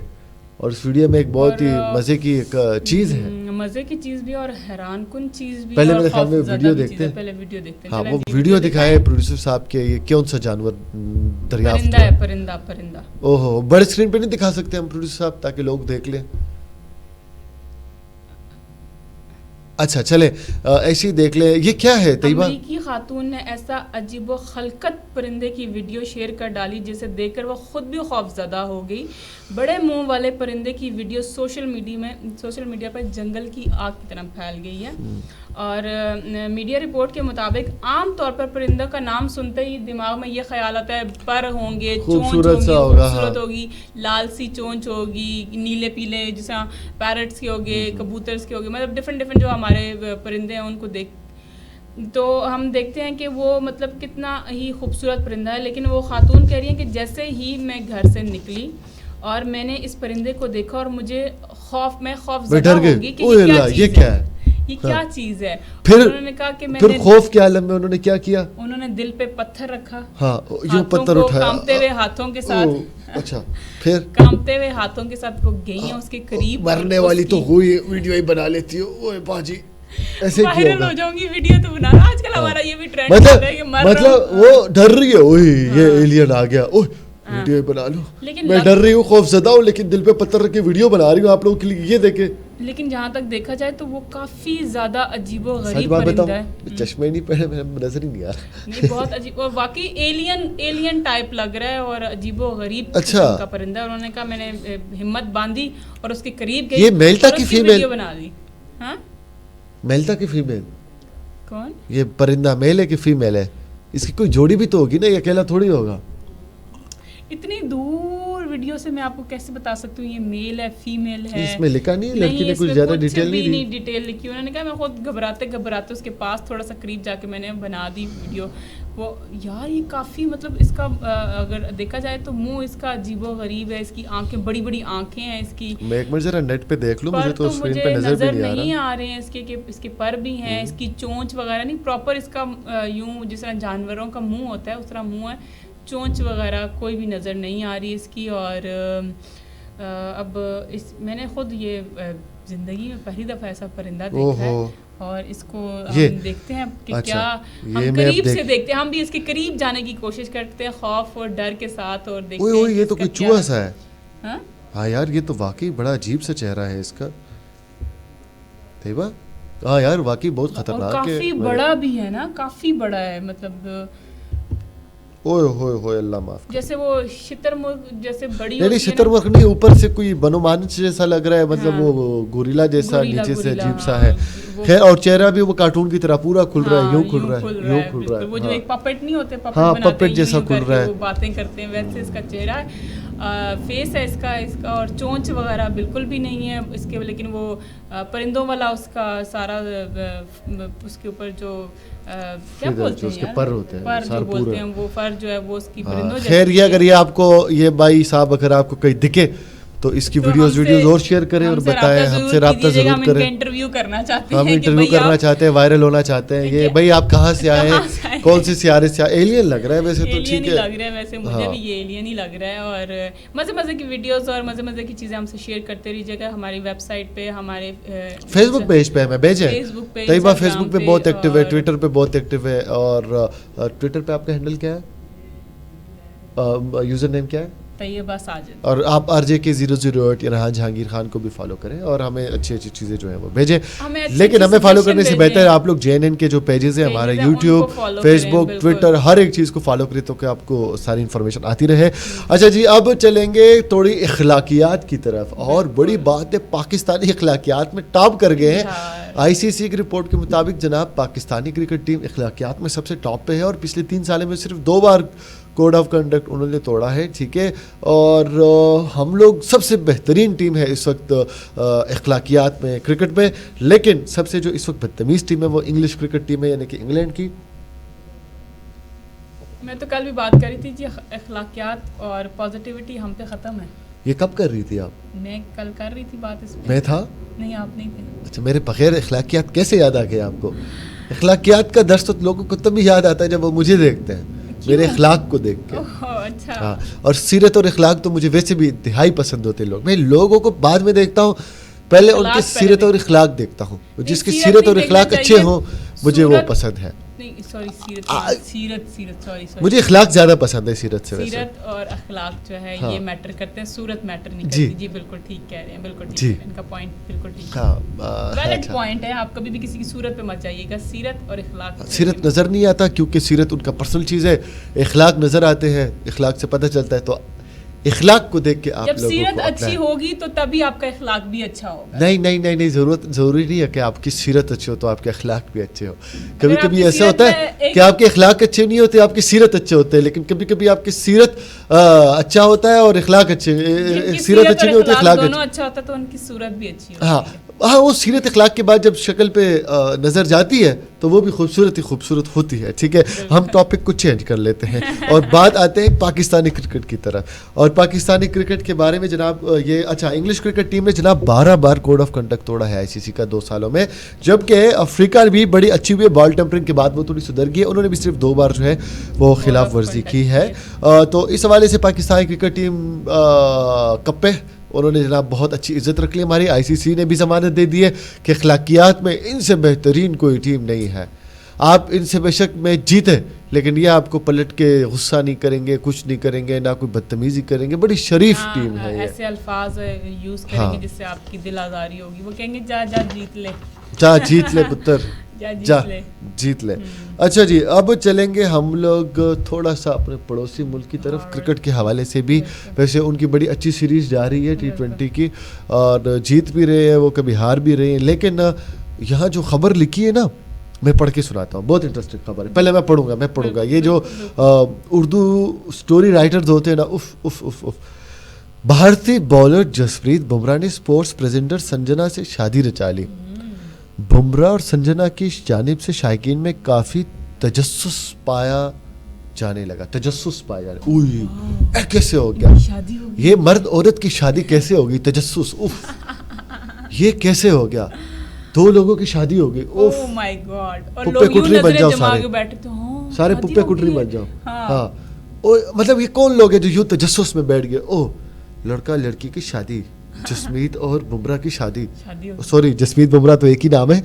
اور اس ویڈیو میں ایک بہت ہی مزے کی ایک چیز ہے, مزے کی چیز بھی اور حیران کن چیز بھی. پہلے میرے خیال میں ویڈیو دیکھتے ہیں, پہلے ویڈیو دیکھتے ہیں. ہاں وہ ویڈیو دکھائے پروڈیوسر صاحب کے, یہ کون سا جانور دریافت پرندہ ہے, پرندہ. اوہو, بڑے اسکرین پہ نہیں دکھا سکتے ہم پروڈیوسر صاحب تاکہ لوگ دیکھ لیں؟ اچھا چلے ایسے ہی دیکھ لیں. یہ کیا ہے طیبہ؟ امریکی خاتون نے ایسا عجیب و خلقت پرندے کی ویڈیو شیئر کر ڈالی جسے دیکھ کر وہ خود بھی خوف زدہ ہو گئی. بڑے منہ والے پرندے کی ویڈیو سوشل میڈیا پر جنگل کی آگ کی طرح پھیل گئی ہے. اور میڈیا رپورٹ کے مطابق عام طور پر پرندوں کا نام سنتے ہی دماغ میں یہ خیال آتا ہے پر ہوں گے, چونچ خوبصورت ہوگی, لال سی چونچ ہوگی, نیلے پیلے جیسے پیرٹس کے ہوگے, کبوترس کے ہوگے, مطلب ڈفرینٹ جو ہمارے پرندے ہیں ان کو تو ہم دیکھتے ہیں کہ وہ مطلب کتنا ہی خوبصورت پرندہ ہے. لیکن وہ خاتون کہہ رہی ہیں کہ جیسے ہی میں گھر سے نکلی اور میں نے اس پرندے کو دیکھا اور مجھے خوف زدہ ہو گئی کہ یہ کیا ہے, یہ کیا چیز ہے. پھر انہوں نے کہا کہ پھر خوف کے عالم میں انہوں نے کیا کیا, انہوں نے دل پہ پتھر رکھا, ہاں یہ پتھر اٹھایا کانپتے ہوئے ہاتھوں کے ساتھ. اچھا پھر کانپتے ہوئے ہاتھوں کے ساتھ وہ گئی ہیں اس کے قریب. مرنے والی تو ہوئی ویڈیو ہی بنا لیتی ہو, اوے باجی ایسے کیا وائرل ہو جاؤں گی ویڈیو تو بنا رہا. آج کل ہمارا یہ بھی ٹرینڈ ہے کہ مطلب وہ ڈر رہی ہے, اوہ یہ ایلین آ گیا, اوہ ویڈیو بنا لو. میں ڈر رہی ہوں, خوف زدہ ہوں, لیکن دل پہ پتھر رکھ کے ویڈیو بنا رہی ہوں آپ لوگوں کے لیے, یہ دیکھیں. لیکن جہاں تک دیکھا جائے تو وہ کافی زیادہ عجیب و غریب پرندہ ہے. چشمے نہیں پہنے, میرے نظر ہی نہیں آ رہا. نہیں بہت عجیب, اور واقعی ایلین ٹائپ لگ رہا ہے اور عجیب و غریب قسم کا پرندہ. انہوں نے کہا میں نے ہمت باندھی اور اس کے قریب گئی. یہ میل تھا کہ فیمیل؟ ویڈیو بنا دی. ہاں میل تھا کہ فیمیل؟ کون یہ پرندہ میل ہے کہ فیمیل ہے؟ اس کی کوئی جوڑی بھی تو ہوگی نا, یہ اکیلا تھوڑی ہوگا. اتنی دور ویڈیو سے میں آپ کو کیسے بتا سکتی ہوں یہ میل ہے فیمیل ہے؟ اس میں لکھا نہیں ہے, لڑکی نے کچھ زیادہ ڈیٹیل نہیں دی. ڈیٹیل لکھی. انہوں نے کہا میں خود گھبراتے اس کے پاس تھوڑا سا قریب جا کے میں نے بنا دی ویڈیو. وہ یار یہ کافی مطلب اس کا اگر دیکھا جائے تو منہ اس کا عجیب و غریب ہے, اس کی آنکھیں بڑی بڑی آنکھیں ہیں اس کی. میں ایک بار ذرا نیٹ پہ دیکھ لوں, مجھے تو اسکرین پہ نظر بھی نہیں آ رہے ہیں اس کے کہ اس کے پر بھی ہیں, اس کی چونچ وغیرہ نہیں پراپر اس کا یوں جس طرح جانوروں کا منہ ہوتا ہے اس طرح منہ ہے, چونچ وغیرہ کوئی بھی نظر نہیں آ رہی اس کی. اور اب میں نے خود یہ زندگی میں پہلی دفعہ ایسا پرندہ دیکھا ہے اور اس کو ہم دیکھتے ہیں کہ کیا ہم قریب سے دیکھتے ہیں, ہم بھی اس کے قریب جانے کی کوشش کرتے ہیں خوف اور ڈر کے ساتھ اور دیکھتے ہیں. یہ تو کوئی چوہا سا ہے. ہاں یار یہ تو واقعی بڑا عجیب سا چہرہ ہے اس کا. طیبہ ہاں یار واقعی بہت اور خطرناک ہے. کافی بڑا بھی ہے نا, کافی بڑا ہے, مطلب اوئے ہوئے ہوئے اللہ معاف. جیسے وہ شتر مرغ جیسے بڑی نہیں شتر مرغ نہیں, اوپر سے کوئی بنومانس جیسا لگ رہا ہے, مطلب وہ گوریلا جیسا, نیچے سے عجیب سا ہے. خیر, اور چہرہ بھی وہ کارٹون کی طرح پورا کھل رہا ہے, یوں کھل رہا ہے, یوں کھل رہا ہے. وہ جو ایک پپٹ نہیں ہوتے, ہاں پپٹ جیسا کھل رہا ہے, وہ باتیں کرتے ہیں ویسے اس کا چہرہ ہے. فیس ہے اس کا اور چونچ وغیرہ بالکل بھی نہیں ہے اس کے, لیکن وہ پرندوں والا اس کا سارا اس کے اوپر جو کیا بولتے ہیں پر ہوتے ہیں, پر جو بولتے ہیں وہ فر جو ہے وہ اس کی پرندوں جیسے. خیر, یہ اگر یہ آپ کو یہ بھائی صاحب اگر آپ کو کہیں دکھے تو اس کی ویڈیوز اور شیئر کریں اور بتائیں, ہم سے رابطہ ضرور کریں. ہم انٹرویو کرنا چاہتے ہیں, ہم انٹرویو کرنا چاہتے ہیں, وائرل ہونا چاہتے ہیں. یہ بھائی آپ کہاں سے آئے ہیں, کون سے سیارے سے, ایلین لگ رہا ہے ویسے تو, ٹھیک ہے لگ رہا ہے ویسے مجھے بھی یہ ایلین ہی لگ رہا ہے. اور مزے مزے کی ویڈیوز اور مزے مزے کی چیزیں ہم سے شیئر کرتے رہیے گا ہماری ویب سائٹ پہ, ہمارے فیس بک پیج پہ ہمیں بھیجیں. طیبہ فیس بک پہ بہت ایکٹیو ہے, ٹویٹر پہ بہت ایکٹیو ہے. اور ٹویٹر پہ آپ کا ہینڈل کیا ہے, یوزر نیم کیا ہے؟ طیبہ ساجد. اور آپ RJK 008 ریحان جہانگیر خان کو بھی فالو کریں اور ہمیں اچھی اچھی چیزیں جو ہیں وہ بھیجیں. لیکن ہمیں فالو کرنے سے بہتر ہے آپ لوگ JNN کے جو پیجز ہیں ہمارے یوٹیوب, فیس بک, ٹویٹر, ہر ایک چیز کو فالو کریں تو کہ آپ کو ساری انفارمیشن آتی رہے. اچھا جی, اب چلیں گے تھوڑی اخلاقیات کی طرف, اور بڑی بات ہے پاکستانی اخلاقیات میں ٹاپ کر گئے ہیں. ICC کی رپورٹ کے مطابق جناب پاکستانی کرکٹ ٹیم اخلاقیات میں سب سے ٹاپ پہ ہے, اور پچھلے 3 سالوں میں صرف 2 بار کوڈ آف کنڈکٹ انہوں نے توڑا ہے, ٹھیک ہے. اور ہم لوگ سب سے بہترین ٹیم ہے اس وقت اخلاقیات میں کرکٹ میں, لیکن سب سے جو اس وقت بدتمیز ٹیم ہے وہ انگلش کرکٹ ٹیم ہے, یعنی کہ انگلینڈ کی. میں تو کل بھی بات کر رہی تھی جی, اخلاقیات اور پازیٹیوٹی ہم پہ ختم ہے. یہ کب کر رہی تھی آپ؟ میں کل کر رہی تھی بات اس پہ. میں تھا نہیں, آپ نہیں تھے. اچھا, میرے بغیر اخلاقیات کیسے یاد آ گیا آپ کو؟ اخلاقیات کا درس تو لوگوں کو تب ہی یاد آتا ہے جب وہ مجھے دیکھتے ہیں, میرے اخلاق کو دیکھ کے. اچھا. ہاں, اور سیرت اور اخلاق تو مجھے ویسے بھی انتہائی پسند ہوتے لوگ. میں لوگوں کو بعد میں دیکھتا ہوں, پہلے ان کے سیرت اور اخلاق دیکھتا ہوں. جس کی سیرت اور اخلاق اچھے ہوں مجھے وہ پسند ہے. مجھے اخلاق زیادہ پسند ہے سیرت سے. سیرت اور اخلاق جو ہے یہ میٹر کرتے ہیں, صورت میٹر نہیں کرتی. جی بالکل ٹھیک کہہ رہے ہیں, بالکل ٹھیک ہے, ان کا پوائنٹ بالکل ٹھیک ہے, ویلڈ پوائنٹ ہے. آپ کبھی بھی کسی کی صورت پہ مت جائیے گا, سیرت اور اخلاق. سیرت نظر نہیں آتا کیونکہ سیرت ان کا پرسنل چیز ہے, اخلاق نظر آتے ہیں, اخلاق سے پتہ چلتا ہے. تو اخلاق کو دیکھ کے آپ جب سیرت اچھی ہوگی تو تبھی آپ کا اخلاق بھی اچھا ہوگا. نہیں, ضروری نہیں ہے کہ آپ کی سیرت اچھی ہو تو آپ کے اخلاق بھی اچھے ہو. کبھی کبھی ایسا ہوتا ہے کہ آپ کے اخلاق اچھے نہیں ہوتے, آپ کی سیرت اچھے ہوتے ہیں, لیکن کبھی کبھی آپ کی سیرت اچھا ہوتا ہے اور اخلاق اچھے, سیرت اچھی نہیں ہوتی, اخلاق اچھا ہوتا ہے تو ان کی صورت بھی اچھی ہوتی ہے. ہاں, وہ سیرت اخلاق کے بعد جب شکل پہ نظر جاتی ہے تو وہ بھی خوبصورت ہی خوبصورت ہوتی ہے. ٹھیک ہے, ہم ٹاپک کو چینج کر لیتے ہیں اور بات آتے ہیں پاکستانی کرکٹ کی طرف. اور پاکستانی کرکٹ کے بارے میں جناب یہ, اچھا, انگلش کرکٹ ٹیم نے جناب 12 بار کوڈ آف کنڈکٹ توڑا ہے ICC کا 2 سالوں میں, جبکہ افریقہ بھی بڑی اچھی ہوئی ہے. بال ٹیمپرنگ کے بعد وہ تھوڑی سدھر گئی ہے, انہوں نے بھی صرف 2 بار جو ہے وہ خلاف ورزی کی ہے. تو اس حوالے سے پاکستانی کرکٹ ٹیم کپے انہوں نے جناب بہت اچھی عزت رکھ لی. ہماری ICC نے بھی ضمانت دے دی ہے کہ اخلاقیات میں ان سے بہترین کوئی ٹیم نہیں ہے. آپ ان سے بے شک میں جیتے, لیکن یہ آپ کو پلٹ کے غصہ نہیں کریں گے, کچھ نہیں کریں گے, نہ کوئی بدتمیزی کریں گے. بڑی شریف ٹیم ہے. ایسے الفاظ یوز کریں گے جس سے آپ کی دل آزاری ہوگی. وہ کہیں گے جا جیت لے, جا جیت لے پتر, جا جیت لے. اچھا جی, اب چلیں گے ہم لوگ تھوڑا سا اپنے پڑوسی ملک کی طرف. کرکٹ کے حوالے سے بھی ویسے ان کی بڑی اچھی سیریز جا رہی ہے T20 کی, اور جیت بھی رہے ہیں وہ, کبھی ہار بھی رہے ہیں. لیکن یہاں جو خبر لکھی ہے نا, میں پڑھ کے سناتا ہوں, بہت انٹرسٹنگ خبر ہے. پہلے میں پڑھوں گا. یہ جو اردو سٹوری رائٹرز ہوتے ہیں نا, اف. بھارتی بالر جسپریت بمراہ نے اسپورٹس پریزنٹر سنجنا سے شادی رچا لی. بمراہ اور سنجنا کی جانب سے شائقین میں کافی تجسس پایا جانے لگا. کیسے ہو گیا یہ, مرد عورت کی شادی کیسے ہوگی؟ تجسس, اف, یہ کیسے ہو گیا؟ 2 لوگوں کی شادی ہو گئی. اوہ مائی گاڈ, پپے کٹری بن جاؤ سارے پپے کٹری بن جاؤ. ہاں, مطلب یہ کون لوگ ہیں جو یوں تجسس میں بیٹھ گئے؟ اوہ, لڑکا لڑکی کی شادی جسمیت اور بمراہ کی شادی شادی سوری جسمیت بمراہ تو ایک ہی نام ہے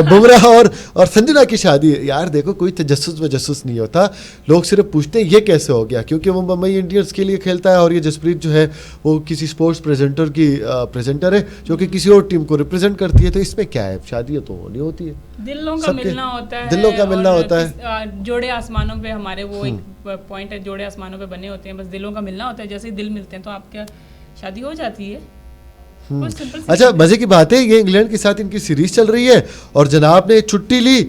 بمراہ اور سنجنا کی شادی. یار دیکھو کوئی تجسس وجسس نہیں ہوتا, لوگ صرف پوچھتے ہیں یہ کیسے ہو گیا, کیونکہ وہ ممبئی انڈینس کے لیے کھیلتا ہے اور یہ جسپریت جو ہے وہ کسی اسپورٹس پریزنٹر ہے جو کہ کسی اور ٹیم کو ریپرزینٹ کرتی ہے. تو اس میں کیا ہے, شادیاں تو ہونی ہوتی ہے, دلوں کا ملنا ہوتا ہے, دلوں کا ملنا ہوتا ہے. جوڑے آسمانوں پہ ہمارے وہ ایک پوائنٹ ہے, جوڑے آسمانوں پہ بنے ہوتے ہیں, بس دلوں کا ملنا ہوتا ہے. جیسے ہی دل ملتے ہیں تو آپ کیا شادی ہو جاتی ہے. اچھا مزے کی بات ہے, یہ انگلینڈ کے ساتھ ان کی سیریز چل رہی ہے اور جناب نے چھٹی لی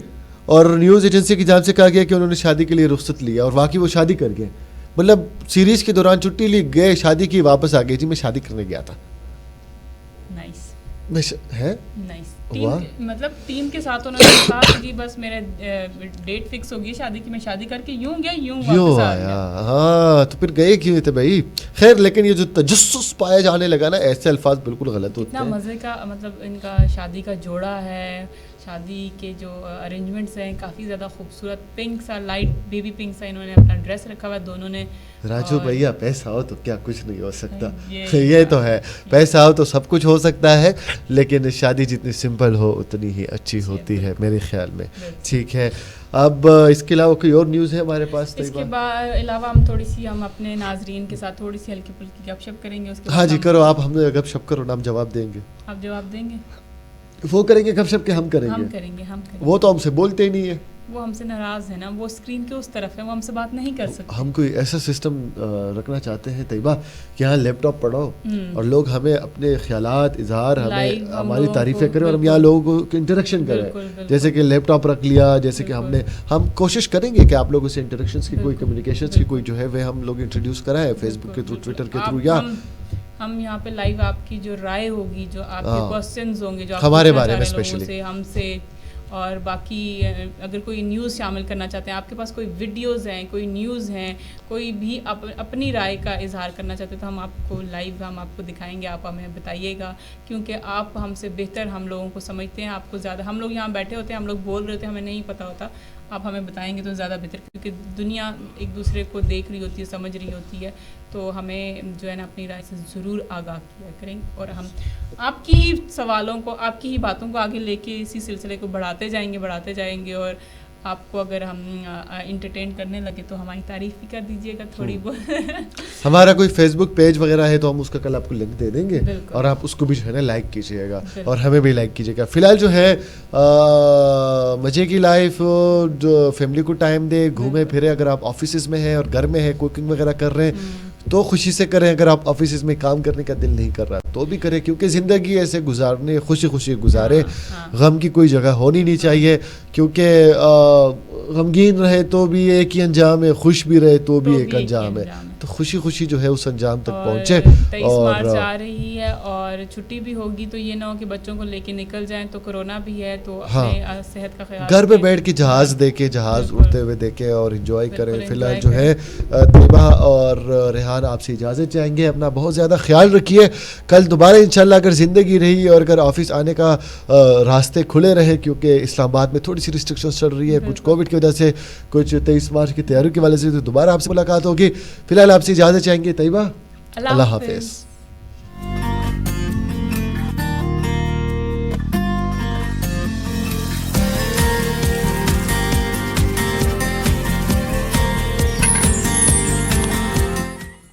اور نیوز ایجنسی کی جانب سے کہا گیا کہ انہوں نے شادی کے لیے رخصت لیا اور واقعی وہ شادی کر گئے. مطلب سیریز کے دوران چھٹی لی, گئے, شادی کی, واپس آ گئے, جی میں شادی کرنے گیا تھا. مطلب ٹیم کے ساتھ انہوں نے کہا کہ جی بس میرے ڈیٹ فکس ہوگی شادی کی, میں شادی کر کے یوں گیا یوں واپس آ گیا. ہاں تو پھر گئے کیوں تھے بھائی. خیر لیکن یہ جو تجسس پایا جانے لگا نا, ایسے الفاظ بالکل غلط ہوتے ہیں. اتنا مزے کا مطلب ان کا شادی کا جوڑا ہے, شادی کے جو ارینجمنٹس ہیں کافی زیادہ خوبصورت, پنک سا لائٹ بیبی پنک سا انہوں نے اپنا ڈریس رکھا ہوا ہے دونوں نے. راجو بھیا پیسہ ہو تو کیا کچھ نہیں ہو سکتا, یہ تو ہے, پیسہ ہو تو سب کچھ ہو سکتا ہے, لیکن شادی جتنی سمپل ہو اتنی ہی اچھی ہوتی ہے میرے خیال میں. ٹھیک ہے, اب اس کے علاوہ کوئی اور نیوز ہے ہمارے پاس؟ اس کے علاوہ ہم تھوڑی سی ہم اپنے ناظرین کے ساتھ تھوڑی سی ہلکی پھلکی گپ شپ کریں گے. اس کے ہاں جی کرو آپ, ہم گپ شپ کرو نا, ہم جواب دیں گے. آپ جواب دیں گے, وہ کریں گے گپ شپ کے, ہم کریں گے. وہ تو ہم سے بولتے ہی نہیں ہے, وہ ہم سے ناراض ہے نا, وہ اسکرین کے اس طرف ہے, وہ ہم سے بات نہیں کر سکتے. ہم کوئی ایسا سسٹم رکھنا چاہتے ہیں طیبہ کہ یہاں لیپ ٹاپ پڑھاؤ اور لوگ ہمیں اپنے خیالات اظہار, ہمیں ہماری تعریفیں کریں اور ہم یہاں لوگوں کو انٹریکشن کریں. جیسے کہ لیپ ٹاپ رکھ لیا, جیسے کہ ہم کوشش کریں گے کہ آپ لوگوں سے انٹریکشنس کی کوئی کمیونیکیشنس کی کوئی جو ہے وہ ہم لوگ انٹروڈیوس کرائیں فیس بک کے تھرو, ٹویٹر کے تھرو, یا ہم یہاں پہ لائیو آپ کی جو رائے ہوگی, جو آپ کے کوسچنز ہوں گے, جو ہمارے بارے میں اسپیشلی ہم سے, اور باقی اگر کوئی نیوز شامل کرنا چاہتے ہیں, آپ کے پاس کوئی ویڈیوز ہیں, کوئی نیوز ہیں, کوئی بھی اپنی رائے کا اظہار کرنا چاہتے ہیں تو ہم آپ کو لائیو ہم آپ کو دکھائیں گے, آپ ہمیں بتائیے گا, کیونکہ آپ ہم سے بہتر ہم لوگوں کو سمجھتے ہیں. آپ کو زیادہ, ہم لوگ یہاں بیٹھے ہوتے ہیں, ہم لوگ بول رہے ہوتے ہیں, ہمیں نہیں پتہ ہوتا, آپ ہمیں بتائیں گے تو زیادہ بہتر, کیونکہ دنیا ایک دوسرے کو دیکھ رہی ہوتی ہے, سمجھ رہی ہوتی ہے, تو ہمیں جو ہے نا اپنی رائے سے ضرور آگاہ کیا کریں. اور ہم آپ کی سوالوں کو, آپ کی ہی باتوں کو آگے لے کے اسی سلسلے کو بڑھاتے جائیں گے, اور آپ کو اگر ہم انٹرٹین کرنے لگے تو ہماری تعریف بھی کر دیجیے گا تھوڑی بہت. ہمارا کوئی فیس بک پیج وغیرہ ہے تو ہم اس کا کل آپ کو لنک دے دیں گے, اور آپ اس کو بھی جو ہے نا لائک کیجیے گا اور ہمیں بھی لائک کیجیے گا. فی الحال جو ہے مزے کی لائف, جو فیملی کو ٹائم دے, گھومے پھرے. اگر آپ آفیسز میں ہیں اور گھر میں ہیں, کوکنگ وغیرہ کر رہے ہیں تو خوشی سے کریں. اگر آپ آفیسز میں کام کرنے کا دل نہیں کر رہا تو بھی کریں, کیونکہ زندگی ایسے گزارنے, خوشی خوشی گزارے. غم کی کوئی جگہ ہونی نہیں چاہیے, کیونکہ غمگین رہے تو بھی ایک ہی انجام ہے, خوش بھی رہے تو بھی ایک انجام ہے. تو خوشی خوشی جو ہے اس انجام تک پہنچے. 23 مارچ آ رہی ہے اور چھٹی بھی ہوگی, تو یہ نہ ہو کہ بچوں کو لے کے نکل جائیں, تو کورونا بھی ہے, تو اپنے صحت کا خیال گھر پہ بیٹھ کے جہاز دیکھیں, جہاز اڑتے ہوئے دیکھیں اور انجوائے کریں. فی الحال جو ہے طیبہ اور ریحان آپ سے اجازت چاہیں گے, اپنا بہت زیادہ خیال رکھیے. کل دوبارہ انشاءاللہ اگر زندگی رہی اور اگر آفس آنے کا راستے کھلے رہے, کیونکہ اسلام آباد میں تھوڑی سی ریسٹرکشنز چل رہی ہے, کچھ کووڈ کی وجہ سے, کچھ 23 مارچ کی تیاری کی وجہ سے, تو دوبارہ آپ سے ملاقات ہوگی. فی الحال آپ سے اجازت چاہیں گے طیبہ, اللہ حافظ.